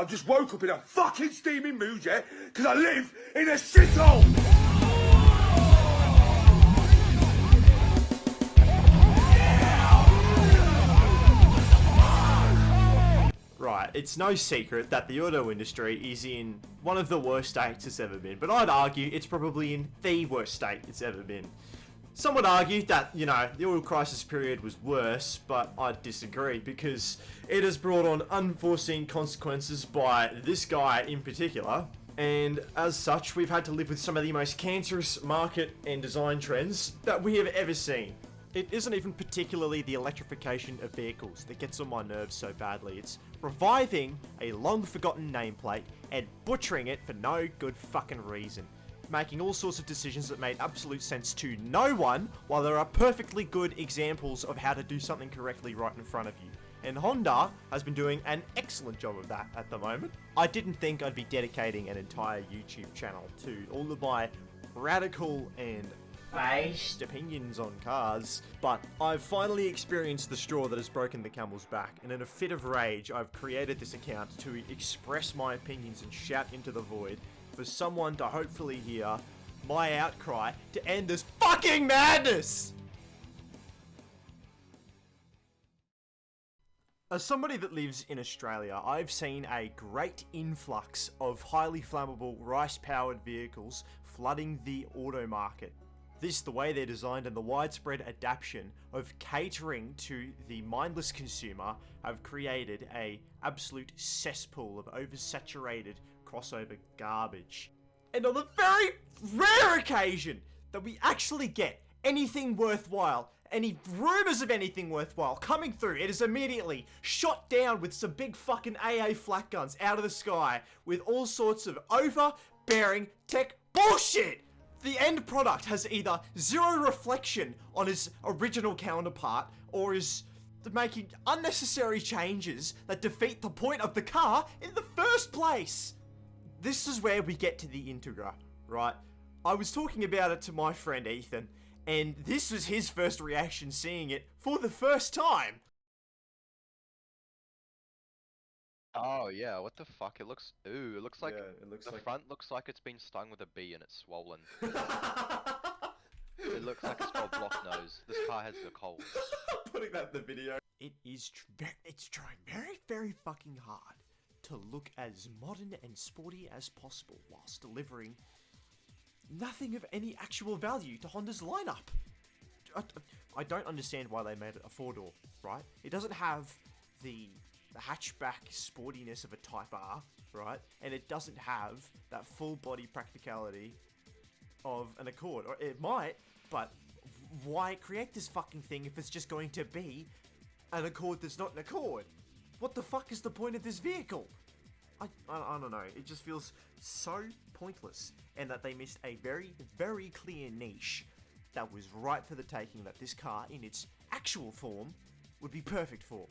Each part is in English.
I just woke up in a fucking steaming mood, yeah? Because I live in a shithole! Right, it's no secret that the auto industry is in one of the worst states it's ever been, but I'd argue it's probably in the worst state it's ever been. Some would argue that, you know, the oil crisis period was worse, but I'd disagree because it has brought on unforeseen consequences by this guy in particular, and as such, we've had to live with some of the most cancerous market and design trends that we have ever seen. It isn't even particularly the electrification of vehicles that gets on my nerves so badly. It's reviving a long-forgotten nameplate and butchering it for no good fucking reason. Making all sorts of decisions that made absolute sense to no one, while there are perfectly good examples of how to do something correctly right in front of you. And Honda has been doing an excellent job of that at the moment. I didn't think I'd be dedicating an entire YouTube channel to all of my radical and based opinions on cars, but I've finally experienced the straw that has broken the camel's back, and in a fit of rage, I've created this account to express my opinions and shout into the void for someone to hopefully hear my outcry to end this fucking madness! As somebody that lives in Australia, I've seen a great influx of highly flammable rice-powered vehicles flooding the auto market. This, the way they're designed, and the widespread adaptation of catering to the mindless consumer have created a absolute cesspool of oversaturated crossover garbage. And on the very rare occasion that we actually get anything worthwhile, any rumors of anything worthwhile coming through, it is immediately shot down with some big fucking AA flak guns out of the sky with all sorts of overbearing tech bullshit. The end product has either zero reflection on his original counterpart or is making unnecessary changes that defeat the point of the car in the first place. This is where we get to the Integra, right? I was talking about it to my friend Ethan, and this was his first reaction seeing it for the first time. Oh yeah, what the fuck? It looks it looks like it looks the front looks like it's been stung with a bee and it's swollen. It looks like it's got a blocked nose. This car has a cold. Putting that in the video. It is it's trying very, very fucking hard to look as modern and sporty as possible whilst delivering nothing of any actual value to Honda's lineup. I don't understand why they made it a four-door, right? It doesn't have the hatchback sportiness of a Type R, right? And it doesn't have that full body practicality of an Accord. Or it might, but why create this fucking thing if it's just going to be an Accord that's not an Accord? What the fuck is the point of this vehicle? I don't know. It just feels so pointless, and that they missed a very, very clear niche that was right for the taking, that this car in its actual form would be perfect for.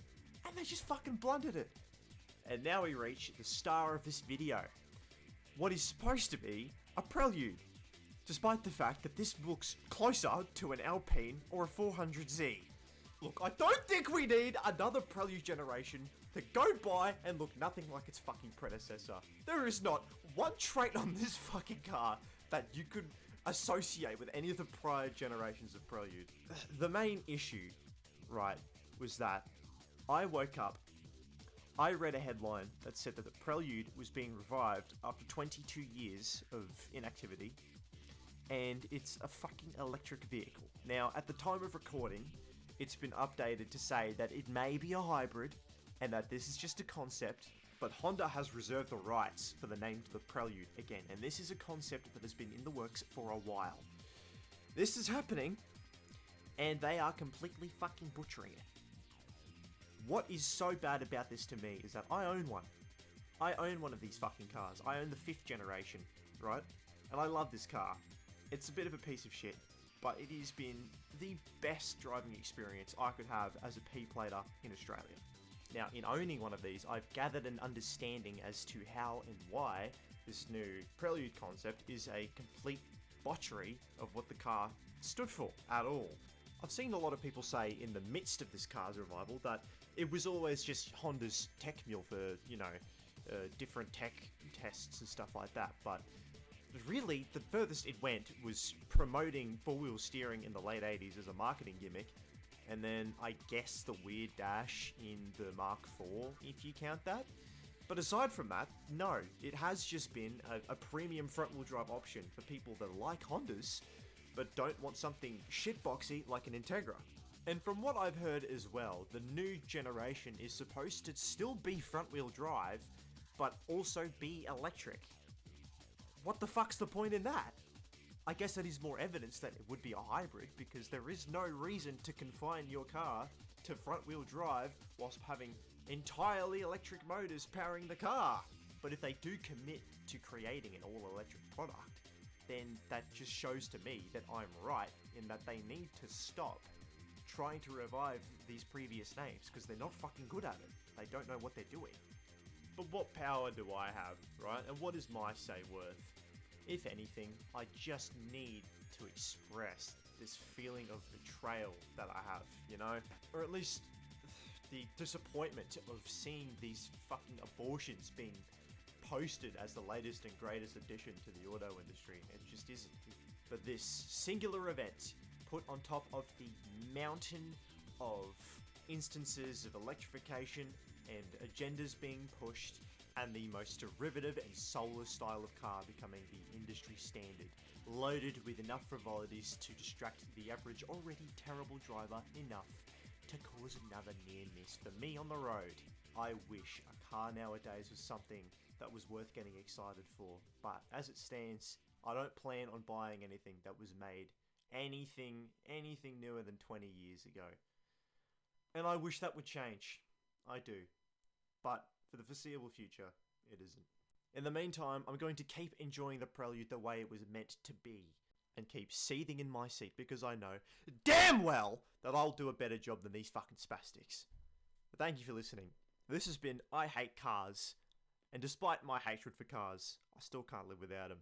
And they just fucking blundered it. And now we reach the star of this video. What is supposed to be a Prelude. Despite the fact that this looks closer to an Alpine or a 400Z. Look, I don't think we need another Prelude generation to go by and look nothing like its fucking predecessor. There is not one trait on this fucking car that you could associate with any of the prior generations of Prelude. The main issue, right, was that I woke up, I read a headline that said that the Prelude was being revived after 22 years of inactivity, and it's a fucking electric vehicle. Now, at the time of recording, it's been updated to say that it may be a hybrid, and that this is just a concept, but Honda has reserved the rights for the name to the Prelude again, and this is a concept that has been in the works for a while. This is happening, and they are completely fucking butchering it. What is so bad about this to me is that I own one. I own one of these fucking cars. I own the 5th generation, right? And I love this car. It's a bit of a piece of shit, but it has been the best driving experience I could have as a P-plater in Australia. Now, in owning one of these, I've gathered an understanding as to how and why this new Prelude concept is a complete botchery of what the car stood for at all. I've seen a lot of people say in the midst of this car's revival that it was always just Honda's tech mule for, you know, different tech tests and stuff like that, but really, the furthest it went was promoting four-wheel steering in the late 80s as a marketing gimmick, and then I guess the weird dash in the Mark IV, if you count that. But aside from that, no, it has just been a premium front-wheel drive option for people that like Hondas, but don't want something shitboxy like an Integra. And from what I've heard as well, the new generation is supposed to still be front-wheel drive, but also be electric. What the fuck's the point in that? I guess that is more evidence that it would be a hybrid, because there is no reason to confine your car to front-wheel drive whilst having entirely electric motors powering the car. But if they do commit to creating an all-electric product, then that just shows to me that I'm right in that they need to stop trying to revive these previous names, because they're not fucking good at it. They don't know what they're doing. But what power do I have, right? And what is my say worth? If anything, I just need to express this feeling of betrayal that I have, you know? Or at least the disappointment of seeing these fucking abortions being posted as the latest and greatest addition to the auto industry. It just isn't. But this singular event, put on top of the mountain of instances of electrification and agendas being pushed, and the most derivative and soulless style of car becoming the industry standard, loaded with enough frivolities to distract the average already terrible driver enough to cause another near miss for me on the road. I wish a car nowadays was something that was worth getting excited for, but as it stands, I don't plan on buying anything that was made anything newer than 20 years ago. And I wish that would change. I do. But for the foreseeable future, it isn't. In the meantime, I'm going to keep enjoying the Prelude the way it was meant to be, and keep seething in my seat because I know damn well that I'll do a better job than these fucking spastics. But thank you for listening. This has been I Hate Cars, and despite my hatred for cars, I still can't live without them.